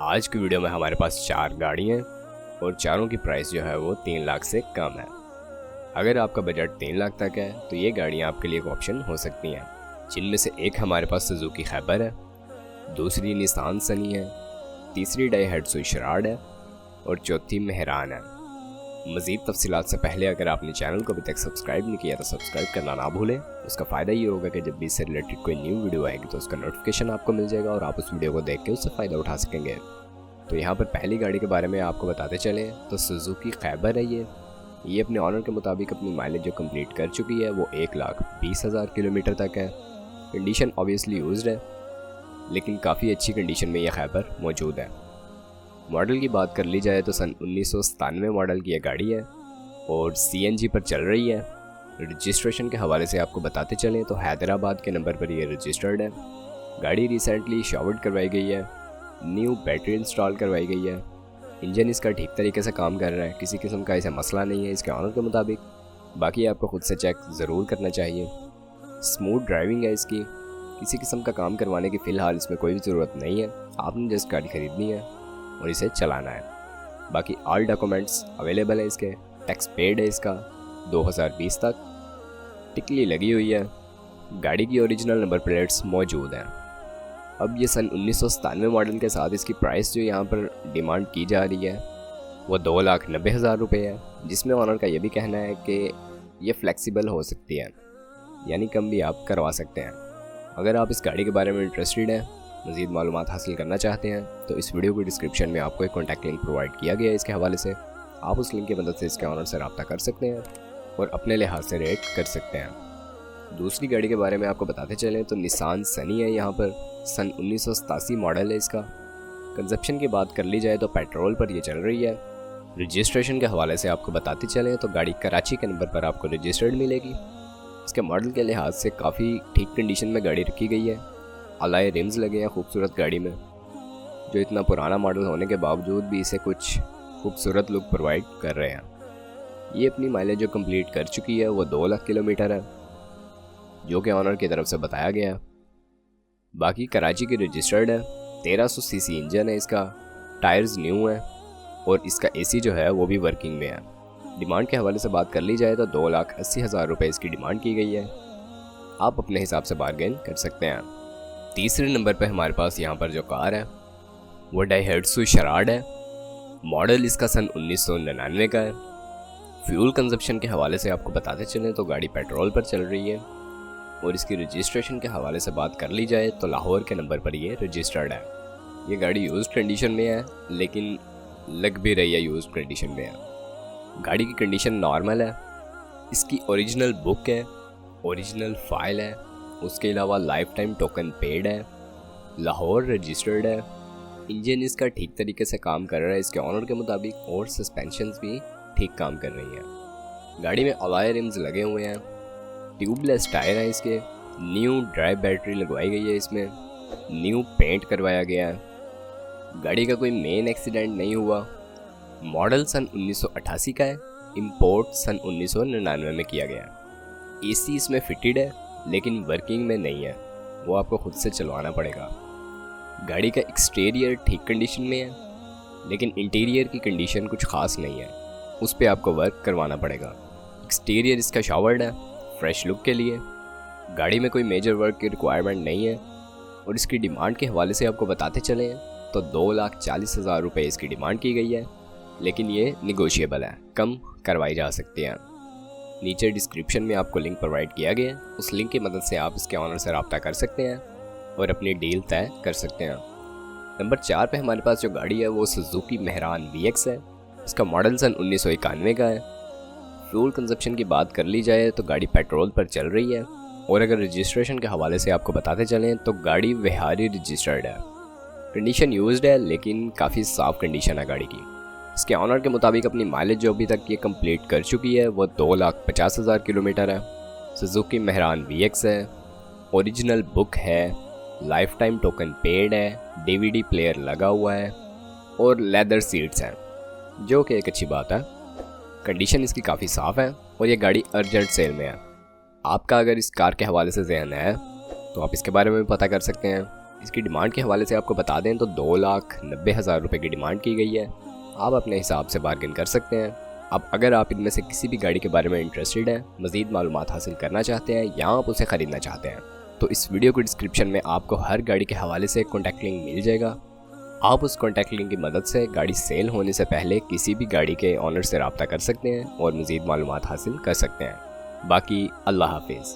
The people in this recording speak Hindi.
आज की वीडियो में हमारे पास 4 गाड़ियाँ हैं और चारों की प्राइस जो है वो 3 लाख से कम है। अगर आपका बजट 3 लाख तक है तो ये गाड़ियाँ आपके लिए एक ऑप्शन हो सकती हैं, जिनमें से एक हमारे पास सुजुकी खैबर है, दूसरी निसान सनी है, तीसरी डाइहाट्सू शराड है और चौथी मेहरान है। मज़ीद तफसीलात से पहले अगर आपने चैनल को अभी तक सब्सक्राइब नहीं किया तो सब्सक्राइब करना ना भूलें। उसका फ़ायदा ये होगा कि जब भी इससे रिलेटेड कोई न्यू वीडियो आएगी तो उसका नोटिफिकेशन आपको मिल जाएगा और आप उस वीडियो को देख के उससे फ़ायदा उठा सकेंगे। तो यहाँ पर पहली गाड़ी के बारे में आपको बताते चलें तो सुजुकी खैबर है। ये अपने ऑनर के मुताबिक अपनी माइलेज जो कंप्लीट कर चुकी है वो 1,20,000 किलोमीटर तक है। कंडीशन ऑब्वियसली यूज्ड है, लेकिन काफ़ी अच्छी कंडीशन में यह खैबर मौजूद है। मॉडल की बात कर ली जाए तो सन 1997 मॉडल की यह गाड़ी है और CNG पर चल रही है। रजिस्ट्रेशन के हवाले से आपको बताते चलें तो हैदराबाद के नंबर पर यह रजिस्टर्ड है। गाड़ी रिसेंटली शॉवर्ड करवाई गई है, न्यू बैटरी इंस्टॉल करवाई गई है। इंजन इसका ठीक तरीके से काम कर रहा है, किसी किस्म का ऐसा मसला नहीं है इसके ऑनर के मुताबिक। बाकी आपको ख़ुद से चेक ज़रूर करना चाहिए। स्मूथ ड्राइविंग है इसकी, किसी किस्म का काम करवाने की फ़िलहाल इसमें कोई भी ज़रूरत नहीं है। आपने जस्ट गाड़ी ख़रीदनी है और इसे चलाना है। बाकी ऑल डॉक्यूमेंट्स अवेलेबल है इसके। टैक्स पेड है इसका 2020 तक, टिकली लगी हुई है। गाड़ी की ओरिजिनल नंबर प्लेट्स मौजूद हैं। अब ये सन 1997 मॉडल के साथ इसकी प्राइस जो यहाँ पर डिमांड की जा रही है वो 2,90,000 रुपये है, जिसमें ऑनर का ये भी कहना है कि ये फ्लेक्सिबल हो सकती है, यानी कम भी आप करवा सकते हैं। अगर आप इस गाड़ी के बारे में इंटरेस्टेड हैं, मज़ीद मालूमात हासिल करना चाहते हैं तो इस वीडियो की डिस्क्रिप्शन में आपको एक कॉन्टैक्ट लिंक प्रोवाइड किया गया है। इसके हवाले से आप उस लिंक की मदद से इसके ऑनर से रब्ता कर सकते हैं और अपने लिहाज से रेट कर सकते हैं। दूसरी गाड़ी के बारे में आपको बताते चलें तो निसान सनी है। यहाँ पर सन 1987 मॉडल है इसका। कंजप्शन की बात कर ली जाए तो पेट्रोल पर यह चल रही है। रजिस्ट्रेशन के हवाले से आपको बताते चलें तो गाड़ी कराची के नंबर पर आपको रजिस्टर्ड मिलेगी। इसके मॉडल के लिहाज से काफ़ी ठीक कंडीशन में गाड़ी रखी गई है। अलाय रिम्स लगे हैं खूबसूरत गाड़ी में, जो इतना पुराना मॉडल होने के बावजूद भी इसे कुछ खूबसूरत लुक प्रोवाइड कर रहे हैं। ये अपनी माइलेज जो कंप्लीट कर चुकी है वो 2 लाख किलोमीटर है, जो कि ऑनर की तरफ से बताया गया है। बाकी कराची की रजिस्टर्ड है। 1300 सीसी इंजन है इसका, टायर्स न्यू है और इसका AC जो है वो भी वर्किंग में है। डिमांड के हवाले से बात कर ली जाए तो 2,80,000 रुपये इसकी डिमांड की गई है। आप अपने हिसाब से बार्गेन कर सकते हैं। तीसरे नंबर पर हमारे पास यहाँ पर जो कार है वो डाइहाट्सू शराड है। मॉडल इसका सन 1999 का है। फ्यूल कंजप्शन के हवाले से आपको बताते चलें तो गाड़ी पेट्रोल पर चल रही है और इसकी रजिस्ट्रेशन के हवाले से बात कर ली जाए तो लाहौर के नंबर पर ये रजिस्टर्ड है। ये गाड़ी यूज्ड कंडीशन में है, लेकिन लग भी रही है यूज्ड कंडीशन में है। गाड़ी की कंडीशन नॉर्मल है। इसकी ओरिजिनल बुक है, ओरिजिनल फाइल है, उसके अलावा लाइफ टाइम टोकन पेड है, लाहौर रजिस्टर्ड है। इंजन इसका ठीक तरीके से काम कर रहा है इसके ऑनर के मुताबिक और सस्पेंशंस भी ठीक काम कर रही हैं। गाड़ी में अलॉय रिम्स लगे हुए हैं, ट्यूबलेस टायर हैं इसके, न्यू ड्राई बैटरी लगवाई गई है इसमें, न्यू पेंट करवाया गया है। गाड़ी का कोई मेन एक्सीडेंट नहीं हुआ। मॉडल सन 1988 का है, इंपोर्ट सन 1999 में किया गया है। AC इसमें फिटेड है लेकिन वर्किंग में नहीं है, वो आपको खुद से चलवाना पड़ेगा। गाड़ी का एक्सटीरियर ठीक कंडीशन में है, लेकिन इंटीरियर की कंडीशन कुछ ख़ास नहीं है, उस पर आपको वर्क करवाना पड़ेगा। एक्सटीरियर इसका शॉवर्ड है फ्रेश लुक के लिए। गाड़ी में कोई मेजर वर्क की रिक्वायरमेंट नहीं है और इसकी डिमांड के हवाले से आपको बताते चलें तो 2,40,000 रुपये इसकी डिमांड की गई है, लेकिन ये निगोशिएबल है, कम करवाई जा सकती है। नीचे डिस्क्रिप्शन में आपको लिंक प्रोवाइड किया गया है, उस लिंक की मदद से आप इसके ऑनर से रब्ता कर सकते हैं और अपनी डील तय कर सकते हैं। नंबर 4 पे हमारे पास जो गाड़ी है वो सुजुकी मेहरान VX है। इसका मॉडल सन 1991 का है। फ्यूल कंजप्शन की बात कर ली जाए तो गाड़ी पेट्रोल पर चल रही है और अगर रजिस्ट्रेशन के हवाले से आपको बताते चलें तो गाड़ी विहारी रजिस्टर्ड है। कंडीशन यूज्ड है, लेकिन काफ़ी साफ कंडीशन है गाड़ी की। इसके ऑनर के मुताबिक अपनी माइलेज जो अभी तक ये कंप्लीट कर चुकी है वो 2,50,000 किलोमीटर है। सुजुकी मेहरान VX है, ओरिजिनल बुक है, लाइफ टाइम टोकन पेड है, DVD प्लेयर लगा हुआ है और लेदर सीट्स हैं, जो कि एक अच्छी बात है। कंडीशन इसकी काफ़ी साफ़ है और ये गाड़ी अर्जेंट सेल में है। आपका अगर इस कार के हवाले से ज़हन है तो आप इसके बारे में भी पता कर सकते हैं। इसकी डिमांड के हवाले से आपको बता दें तो 2,90,000 रुपये की डिमांड की गई है। आप अपने हिसाब से बार्गेन कर सकते हैं। अब अगर आप इनमें से किसी भी गाड़ी के बारे में इंटरेस्टेड हैं, मज़ीद मालूमात हासिल करना चाहते हैं या आप उसे ख़रीदना चाहते हैं, तो इस वीडियो के डिस्क्रिप्शन में आपको हर गाड़ी के हवाले से कॉन्टैक्ट लिंक मिल जाएगा। आप उस कॉन्टैक्ट लिंक की मदद से गाड़ी सेल होने से पहले किसी भी गाड़ी के ऑनर से रब्ता कर सकते हैं और मज़ीद मालूमात हासिल कर सकते हैं। बाकी अल्लाह हाफिज़।